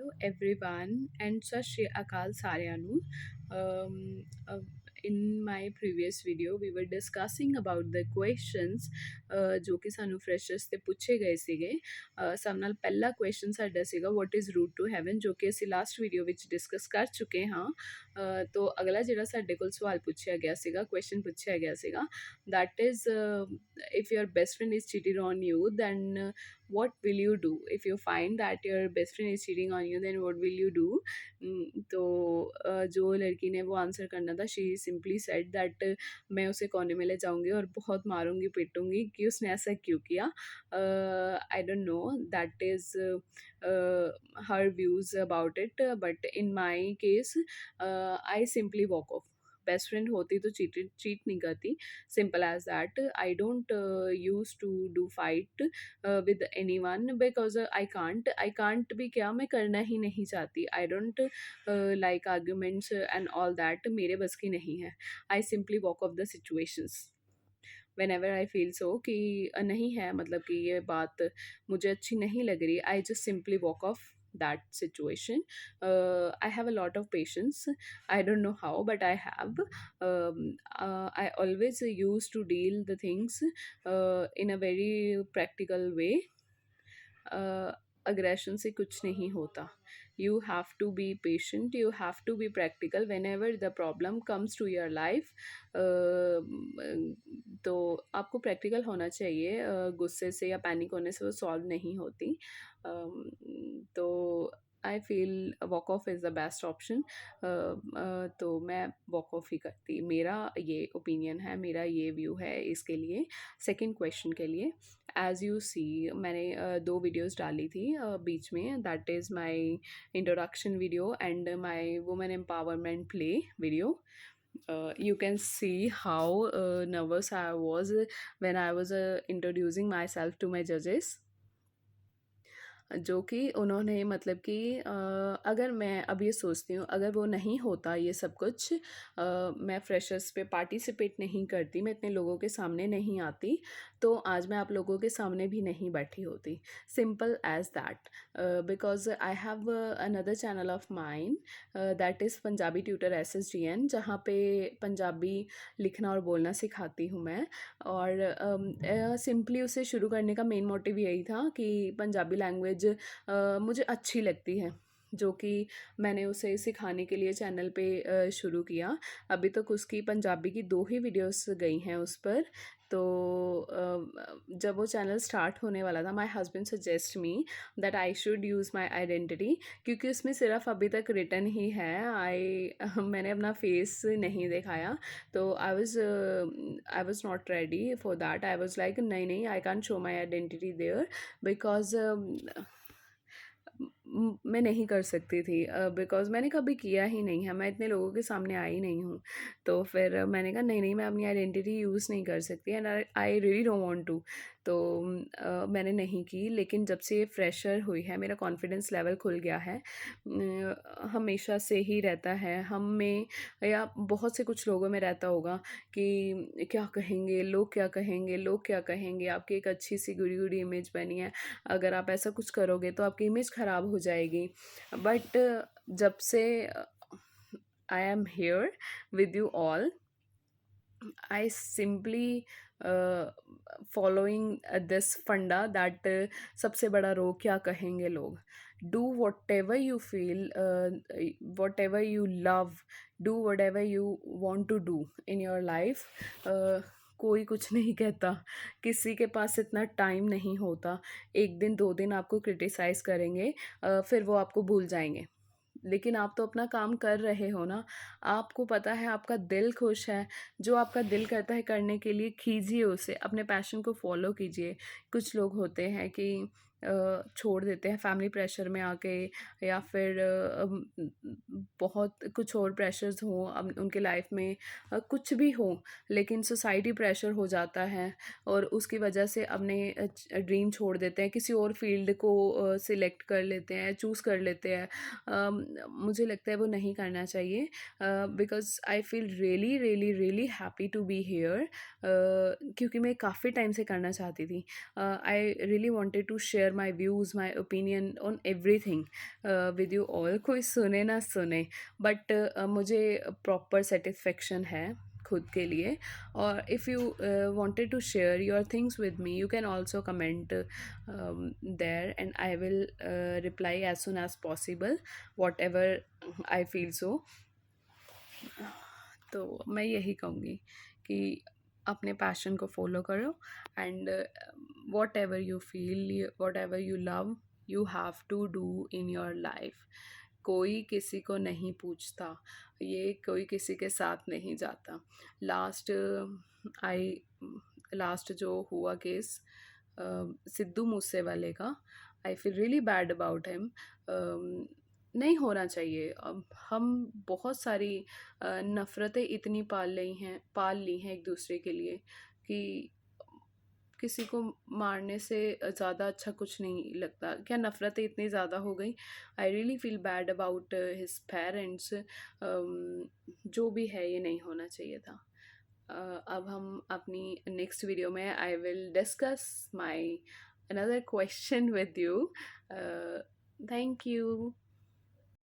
Hello everyone and Sat Shri Akal ਸਾਰਿਆਂ ਨੂੰ in my previous video we were discussing about the questions ਜੋ ਕਿ ਸਾਨੂੰ freshers ਤੇ ਪੁੱਛੇ ਗਏ ਸੀਗੇ ਸਭ ਨਾਲ ਪਹਿਲਾ question ਸਾਡਾ ਸੀਗਾ what is route to heaven ਜੋ ਕਿ ਅਸੀਂ ਲਾਸਟ ਵੀਡੀਓ ਵਿੱਚ ਡਿਸਕਸ ਕਰ ਚੁੱਕੇ ਹਾਂ ਤੋਂ ਅਗਲਾ ਜਿਹੜਾ ਸਾਡੇ ਕੋਲ ਸਵਾਲ ਪੁੱਛਿਆ ਗਿਆ ਸੀਗਾ question ਪੁੱਛਿਆ ਗਿਆ ਸੀਗਾ that is if your best friend is cheating on you then what will you do if you find that your best friend is cheating on you then what will you do तो जो लड़की ने वो answer करना था she simply said that मैं उसे कोने में ले जाऊंगी और बहुत मारूंगी पीटूंगी कि उसने ऐसा क्यों किया I don't know that is her views about it but in my case I simply walk of best friend होती तो चीट नहीं करती simple as that I don't used to do fight with anyone because I can't भी क्या मैं करना ही नहीं चाहती I don't like arguments and all that मेरे बस की नहीं है I simply walk off the situations whenever I feel so कि नहीं है मतलब कि ये बात मुझे अच्छी नहीं लग रही I just simply walk off that situation I have a lot of patience I don't know how but I have I always used to deal the things in a very practical way aggression से कुछ नहीं होता you have to be patient you have to be practical whenever the problem comes to your life तो आपको practical होना चाहिए गुस्से से या पैनिक होने से वो सॉल्व नहीं होती तो I feel walk of is the best option तो मैं वॉक ऑफ ही करती मेरा ये ओपिनियन है मेरा ये व्यू है इसके लिए सेकंड क्वेश्चन के लिए एज यू सी मैंने दो वीडियोस डाली थी बीच में that is my introduction video and my women empowerment play video you can see how nervous I was when I was introducing myself to my judges जो कि उन्होंने मतलब कि अगर मैं अब ये सोचती हूँ अगर वो नहीं होता ये सब कुछ मैं फ्रेशर्स पे पार्टिसिपेट नहीं करती मैं इतने लोगों के सामने नहीं आती तो आज मैं आप लोगों के सामने भी नहीं बैठी होती simple as that because I have another channel of mine that is Punjabi tutor SSGN जहाँ पे पंजाबी लिखना और बोलना सिखाती हूँ मैं और सिंपली उसे शुरू करने का मेन मोटिव यही था कि पंजाबी लैंग्वेज मुझे अच्छी लगती है जो कि मैंने उसे सिखाने के लिए चैनल पे शुरू किया अभी तक उसकी पंजाबी की 2 ही वीडियोस गई हैं उस पर तो जब वो चैनल स्टार्ट होने वाला था my husband suggest me that I should use my identity क्योंकि उसमें सिर्फ अभी तक रिटर्न ही है मैंने अपना फेस नहीं दिखाया तो I was not ready for that I was like नहीं I can't show my identity there because मैं नहीं कर सकती थी बिकॉज़ मैंने कभी किया ही नहीं है मैं इतने लोगों के सामने आई नहीं हूँ तो फिर मैंने कहा नहीं मैं अपनी आइडेंटिटी यूज़ नहीं कर सकती and I really don't want to तो मैंने नहीं की लेकिन जब से ये फ्रेशर हुई है मेरा कॉन्फिडेंस लेवल खुल गया है हमेशा से ही रहता है हम में या बहुत से कुछ लोगों में रहता होगा कि क्या कहेंगे लोग क्या कहेंगे लोग क्या कहेंगे आपकी एक अच्छी सी गुड़ी गुड़ी इमेज बनी है अगर आप ऐसा कुछ करोगे तो आपकी इमेज ख़राब हो जाएगी बट जब से I am here with you all I simply following this फंडा दैट सबसे बड़ा रो क्या कहेंगे लोग do whatever you feel whatever you love do whatever you want to do in your life कोई कुछ नहीं कहता किसी के पास इतना टाइम नहीं होता 1 दिन 2 दिन आपको क्रिटिसाइज़ करेंगे फिर वो आपको भूल जाएंगे लेकिन आप तो अपना काम कर रहे हो ना आपको पता है आपका दिल खुश है जो आपका दिल करता है करने के लिए कीजिए उसे अपने पैशन को फॉलो कीजिए कुछ लोग होते हैं कि छोड़ देते हैं फैमिली प्रेशर में आके या फिर बहुत कुछ और प्रेशर्स हों उनके लाइफ में कुछ भी हो लेकिन सोसाइटी प्रेशर हो जाता है और उसकी वजह से अपने ड्रीम छोड़ देते हैं किसी और फील्ड को सिलेक्ट कर लेते हैं चूज़ कर लेते हैं मुझे लगता है वो नहीं करना चाहिए because I feel really really really happy to be here क्योंकि मैं काफ़ी टाइम से करना चाहती थी I really wanted to share share my views, my opinion on everything with you all. कोई सुने ना सुने, but मुझे proper satisfaction है खुद के लिए. और if you wanted to share your things with me, you can also comment there, and I will reply as soon as possible, whatever I feel so. तो मैं यही कहूँगी कि अपने पैशन को फॉलो करो, and whatever you feel, whatever you love, you have to do in your life. कोई किसी को नहीं पूछता, ये कोई किसी के साथ नहीं जाता. लास्ट आई लास्ट जो हुआ केस सिद्धू मूसेवाले का, आई feel really bad about him. नहीं होना चाहिए. अब हम बहुत सारी नफ़रतें इतनी पाल ली हैं एक दूसरे के लिए कि किसी को मारने से ज़्यादा अच्छा कुछ नहीं लगता. क्या नफ़रतें इतनी ज़्यादा हो गई. I really feel bad about his parents. जो भी है ये नहीं होना चाहिए था. अब हम अपनी नेक्स्ट वीडियो में I will discuss my another question with you. Thank you.